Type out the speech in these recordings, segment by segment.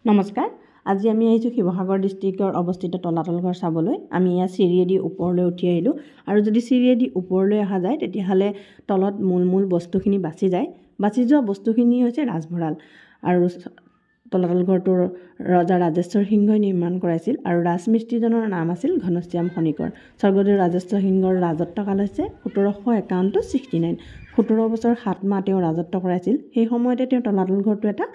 নমস্কাৰ। আজি আমি আহিছোঁ শিৱসাগৰ ডিষ্ট্ৰিক্টৰ অৱস্থিত তলাতল ঘৰ চাবলৈ। আমি ইয়াত চিৰিয়েদি ওপৰলৈ উঠি আহিলোঁ আৰু যদি চিৰিয়েদি ওপৰলৈ অহা যায় তেতিয়াহ'লে তলত মূল বস্তুখিনি বাচি যায়। বাচি যোৱা বস্তুখিনি হৈছে ৰাজভঁৰাল আৰু তলাতল ঘৰটোৰ ৰজা ৰাজেশ্বৰ সিংহই নিৰ্মাণ কৰাইছিল আৰু ৰাজমিস্ত্ৰীজনৰ নাম আছিল ঘনশ্যাম খনিকৰ। স্বৰ্গদেউ ৰাজেশ্বৰ সিংহৰ ৰাজত্বকাল হৈছে 1751 to 69। 17 বছৰ 7 মাহ তেওঁ ৰাজত্ব কৰাইছিল। সেই সময়তে তেওঁ তলাতল ঘৰটো এটা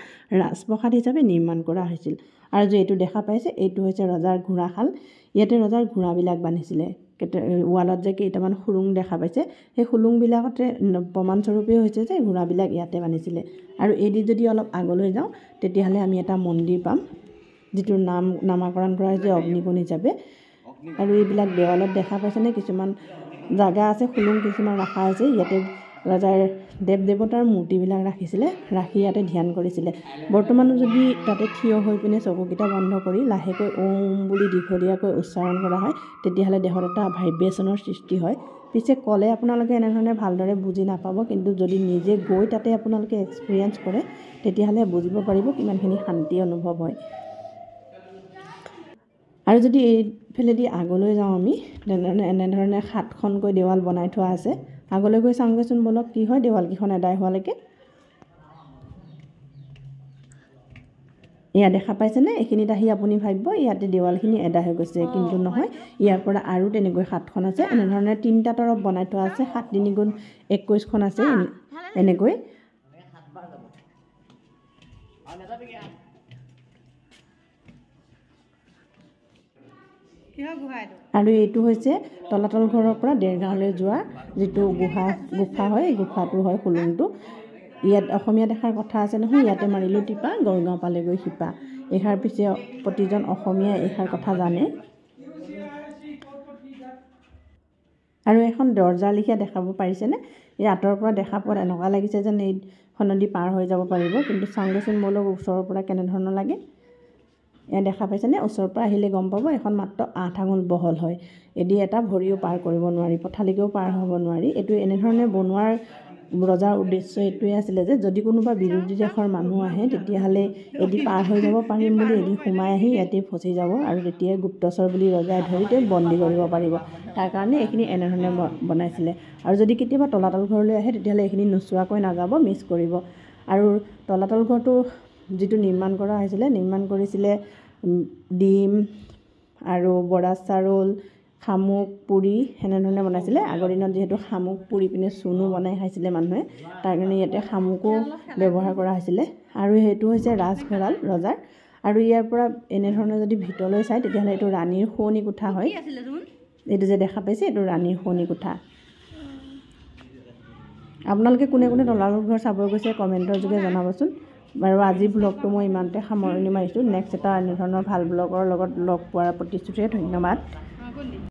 ৰাজপ্ৰসাদ হিচাপে নিৰ্মাণ কৰা হৈছিল। আৰু যে এইটো দেখা পাইছে এইটো হৈছে ৰজাৰ ঘোঁৰাশাল। ইয়াতে ৰজাৰ ঘোঁৰাবিলাক বান্ধিছিলে। ৱালত যে কেইটামান খুৰুং দেখা পাইছে সেই খুৰুংবিলাকতে প্ৰমাণস্বৰূপে হৈছে যে ঘোঁৰাবিলাক ইয়াতে বান্ধিছিলে। আৰু এইদি যদি অলপ আগলৈ যাওঁ তেতিয়াহ'লে আমি এটা মন্দিৰ পাম যিটোৰ নামাকৰণ কৰা হৈছে অগ্নিকোণ হিচাপে। আৰু এইবিলাক দেৱালত দেখা পাইছেনে কিছুমান জাগা আছে খুৰুং কিছুমান ৰখা হৈছে। ইয়াতে ৰজাৰ দেৱ দেৱতাৰ মূৰ্তিবিলাক ৰাখিছিলে, ৰাখি ইয়াতে ধ্যান কৰিছিলে। বৰ্তমানো যদি তাতে থিয় হৈ পিনে চকুকেইটা বন্ধ কৰি লাহেকৈ ওম বুলি দীঘলীয়াকৈ উচ্চাৰণ কৰা হয় তেতিয়াহ'লে দেহত এটা ভাইব্ৰেশ্যনৰ সৃষ্টি হয়। পিছে ক'লে আপোনালোকে এনেধৰণে ভালদৰে বুজি নাপাব, কিন্তু যদি নিজে গৈ তাতে আপোনালোকে এক্সপিৰিয়েঞ্চ কৰে তেতিয়াহ'লে বুজিব পাৰিব কিমানখিনি শান্তি অনুভৱ হয়। আৰু যদি এইফালেদি আগলৈ যাওঁ আমি এনেধৰণে 7খনকৈ দেৱাল বনাই থোৱা আছে। আগলৈ গৈ চাওঁগৈচোন বলক কি হয় দেৱালকেইখন এদাই হোৱালৈকে। এয়া দেখা পাইছেনে? এইখিনিত আহি আপুনি ভাবিব ইয়াতে দেৱালখিনি এদাই হৈ গৈছে, কিন্তু নহয়, ইয়াৰ পৰা আৰু তেনেকৈ 7খন আছে। এনেধৰণে 3টা তৰফ বনাই থোৱা আছে। 7 × 3 = 21খন আছে এনেকৈ। আৰু এইটো হৈছে তলাতল ঘৰৰ পৰা দেৰগাঁৱলৈ যোৱা যিটো গুফা হয়, গুফাটো হয় খুলুংটো। ইয়াত অসমীয়া দেখাৰ কথা আছে নহয়, ইয়াতে মাৰিলোঁ টিপা গড়গাঁও পালেগৈ শিপা। এইষাৰ পিছে প্ৰতিজন অসমীয়াই এইষাৰ কথা জানে। আৰু এখন দৰ্জা লিখা দেখাব পাৰিছেনে? এই আঁতৰৰ পৰা দেখা পোৱাত এনেকুৱা লাগিছে যেন এইখনেদি পাৰ হৈ যাব পাৰিব, কিন্তু চাওঁগৈচোন বলক ওচৰৰ পৰা কেনেধৰণৰ লাগে। এয়া দেখা পাইছেনে? ওচৰৰ পৰা আহিলে গম পাব এখন মাত্ৰ 8 আঙুল বহল হয়। এদি এটা ভৰিও পাৰ কৰিব নোৱাৰি, পথালিকেও পাৰ হ'ব নোৱাৰি। এইটো এনেধৰণে বনোৱাৰ ৰজাৰ উদ্দেশ্য এইটোৱে আছিলে যে যদি কোনোবা বিৰোধী দেশৰ মানুহ আহে তেতিয়াহ'লে এদি পাৰ হৈ যাব পাৰিম বুলি এদি সোমাই আহি ইয়াতে ফচি যাব আৰু তেতিয়াই গুপ্তচৰ বুলি ৰজাই ধৰি তেওঁক বন্দী কৰিব পাৰিব। তাৰ কাৰণে এইখিনি এনেধৰণে বনাইছিলে। আৰু যদি কেতিয়াবা তলাতল ঘৰলৈ আহে তেতিয়াহ'লে এইখিনি নোচোৱাকৈ নাযাব, মিছ কৰিব। আৰু তলাতল ঘৰটো যিটো নিৰ্মাণ কৰা হৈছিলে, নিৰ্মাণ কৰিছিলে ডিম আৰু বৰা চাউল, শামুক পুৰি সেনেধৰণে বনাইছিলে। আগৰ দিনত যিহেতু শামুক পুৰি পিনে চূণো বনাই খাইছিলে মানুহে, তাৰ কাৰণে ইয়াতে শামুকো ব্যৱহাৰ কৰা হৈছিলে। আৰু সেইটো হৈছে ৰাজভঁৰাল ৰজাৰ। আৰু ইয়াৰ পৰা এনেধৰণে যদি ভিতৰলৈ চায় তেতিয়াহ'লে এইটো ৰাণীৰ শোৱনি কোঠা হয়। এইটো যে দেখা পাইছে এইটো ৰাণীৰ শোৱনি কোঠা। আপোনালোকে কোনে কোনে তলাতল ঘৰ চাব গৈছে কমেণ্টৰ যোগে জনাবচোন। বাৰু আজি ব্লগটো মই ইমানতে সামৰণি মাৰিছোঁ। নেক্সট এটা এনেধৰণৰ ভাল ব্লগৰ লগত লগ পোৱাৰ প্ৰতিশ্ৰুতিৰে ধন্যবাদ।